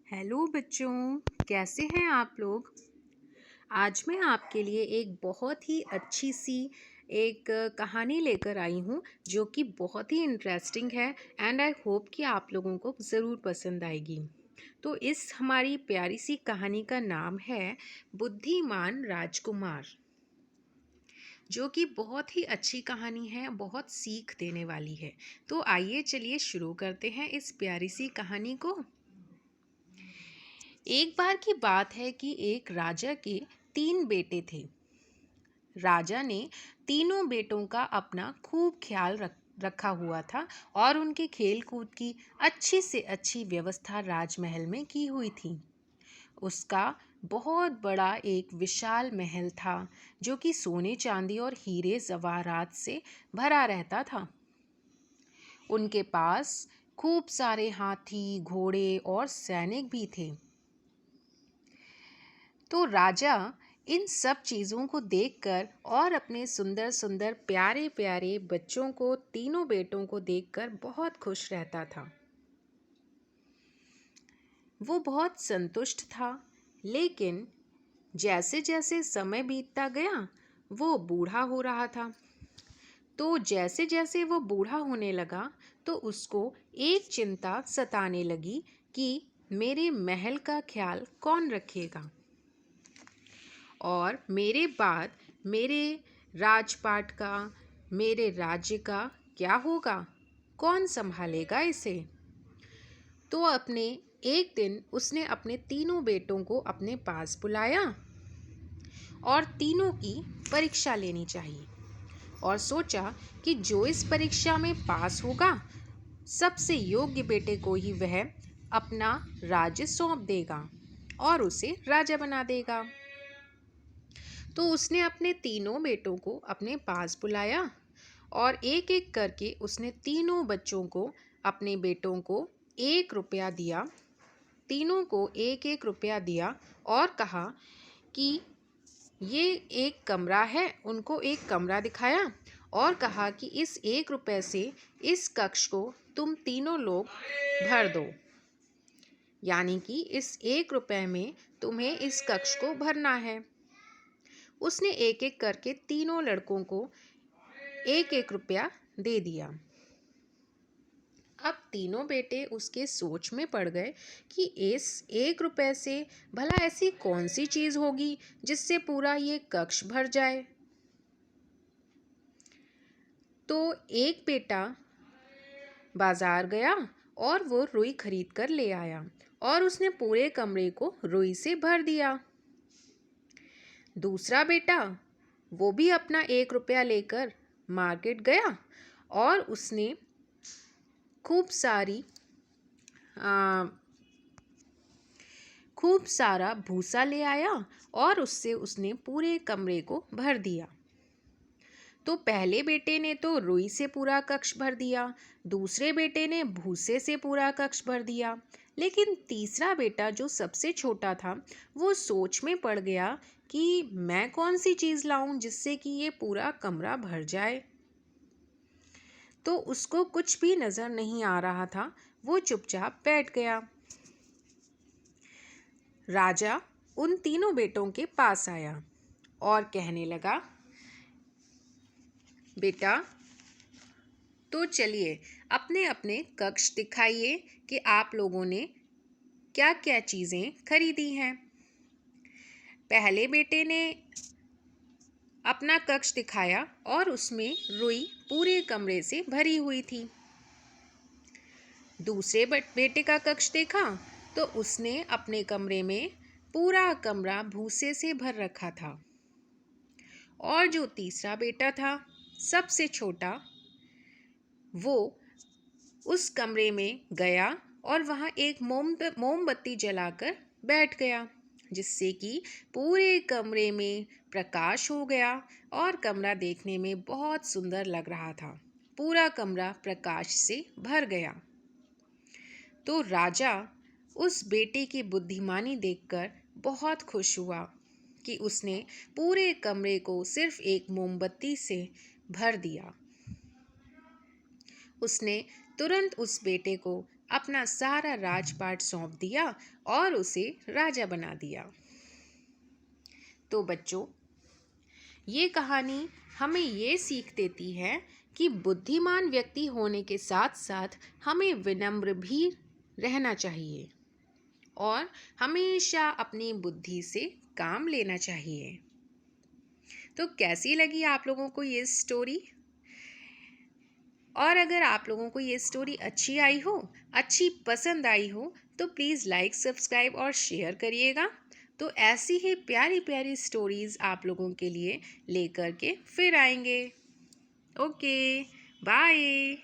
Hello बच्चों, कैसे हैं आप लोग। आज मैं आपके लिए एक बहुत ही अच्छी सी एक कहानी लेकर आई हूँ जो कि बहुत ही इंटरेस्टिंग है एंड आई होप कि आप लोगों को ज़रूर पसंद आएगी। तो इस हमारी प्यारी सी कहानी का नाम है बुद्धिमान राजकुमार, जो कि बहुत ही अच्छी कहानी है, बहुत सीख देने वाली है। तो आइए चलिए शुरू करते हैं इस प्यारी सी कहानी को। एक बार की बात है कि एक राजा के 3 बेटे थे। राजा ने तीनों बेटों का अपना खूब ख्याल रखा हुआ था और उनके खेल कूद की अच्छी से अच्छी व्यवस्था राजमहल में की हुई थी। उसका बहुत बड़ा एक विशाल महल था जो कि सोने चांदी और हीरे जवाहरात से भरा रहता था। उनके पास खूब सारे हाथी, घोड़े और सैनिक भी थे। तो राजा इन सब चीज़ों को देखकर और अपने सुंदर सुंदर प्यारे प्यारे बच्चों को, तीनों बेटों को देखकर बहुत खुश रहता था। वो बहुत संतुष्ट था, लेकिन जैसे जैसे समय बीतता गया वो बूढ़ा हो रहा था। तो जैसे जैसे वो बूढ़ा होने लगा तो उसको एक चिंता सताने लगी कि मेरे महल का ख्याल कौन रखेगा और मेरे बाद मेरे राजपाट का, मेरे राज्य का क्या होगा, कौन संभालेगा इसे। तो एक दिन उसने अपने तीनों बेटों को अपने पास बुलाया और तीनों की परीक्षा लेनी चाहिए और सोचा कि जो इस परीक्षा में पास होगा सबसे योग्य बेटे को ही वह अपना राज्य सौंप देगा और उसे राजा बना देगा। तो उसने अपने तीनों बेटों को अपने पास बुलाया और एक एक करके उसने तीनों बच्चों को, अपने बेटों को 1 रुपया दिया। तीनों को 1-1 रुपया दिया और कहा कि ये एक कमरा है। उनको एक कमरा दिखाया और कहा कि इस 1 रुपये से इस कक्ष को तुम तीनों लोग भर दो, यानी कि इस 1 रुपये में तुम्हें इस कक्ष को भरना है। उसने एक एक करके तीनों लड़कों को 1-1 रुपया दे दिया। अब तीनों बेटे उसके सोच में पड़ गए कि इस 1 रुपये से भला ऐसी कौन सी चीज होगी जिससे पूरा ये कक्ष भर जाए। तो एक बेटा बाजार गया और वो रुई खरीद कर ले आया और उसने पूरे कमरे को रुई से भर दिया। दूसरा बेटा वो भी अपना 1 रुपया लेकर मार्केट गया और उसने खूब सारा भूसा ले आया और उससे उसने पूरे कमरे को भर दिया। तो पहले बेटे ने तो रुई से पूरा कक्ष भर दिया, दूसरे बेटे ने भूसे से पूरा कक्ष भर दिया, लेकिन तीसरा बेटा जो सबसे छोटा था वो सोच में पड़ गया कि मैं कौन सी चीज़ लाऊं जिससे कि ये पूरा कमरा भर जाए। तो उसको कुछ भी नज़र नहीं आ रहा था, वो चुपचाप बैठ गया। राजा उन तीनों बेटों के पास आया और कहने लगा, बेटा तो चलिए अपने अपने कक्ष दिखाइए कि आप लोगों ने क्या क्या चीज़ें खरीदी हैं। पहले बेटे ने अपना कक्ष दिखाया और उसमें रुई पूरे कमरे से भरी हुई थी। दूसरे बेटे का कक्ष देखा तो उसने अपने कमरे में पूरा कमरा भूसे से भर रखा था। और जो तीसरा बेटा था, सबसे छोटा, वो उस कमरे में गया और वहाँ एक मोमबत्ती जलाकर बैठ गया, जिससे कि पूरे कमरे में प्रकाश हो गया और कमरा देखने में बहुत सुंदर लग रहा था। पूरा कमरा प्रकाश से भर गया। तो राजा उस बेटे की बुद्धिमानी देखकर बहुत खुश हुआ कि उसने पूरे कमरे को सिर्फ एक मोमबत्ती से भर दिया। उसने तुरंत उस बेटे को अपना सारा राजपाट सौंप दिया और उसे राजा बना दिया। तो बच्चों, ये कहानी हमें ये सीख देती है कि बुद्धिमान व्यक्ति होने के साथ साथ हमें विनम्र भी रहना चाहिए और हमेशा अपनी बुद्धि से काम लेना चाहिए। तो कैसी लगी आप लोगों को ये स्टोरी? और अगर आप लोगों को ये स्टोरी अच्छी आई हो, अच्छी पसंद आई हो, तो प्लीज़ लाइक, सब्सक्राइब और शेयर करिएगा। तो ऐसी ही प्यारी प्यारी स्टोरीज़ आप लोगों के लिए लेकर के फिर आएंगे। Okay, bye.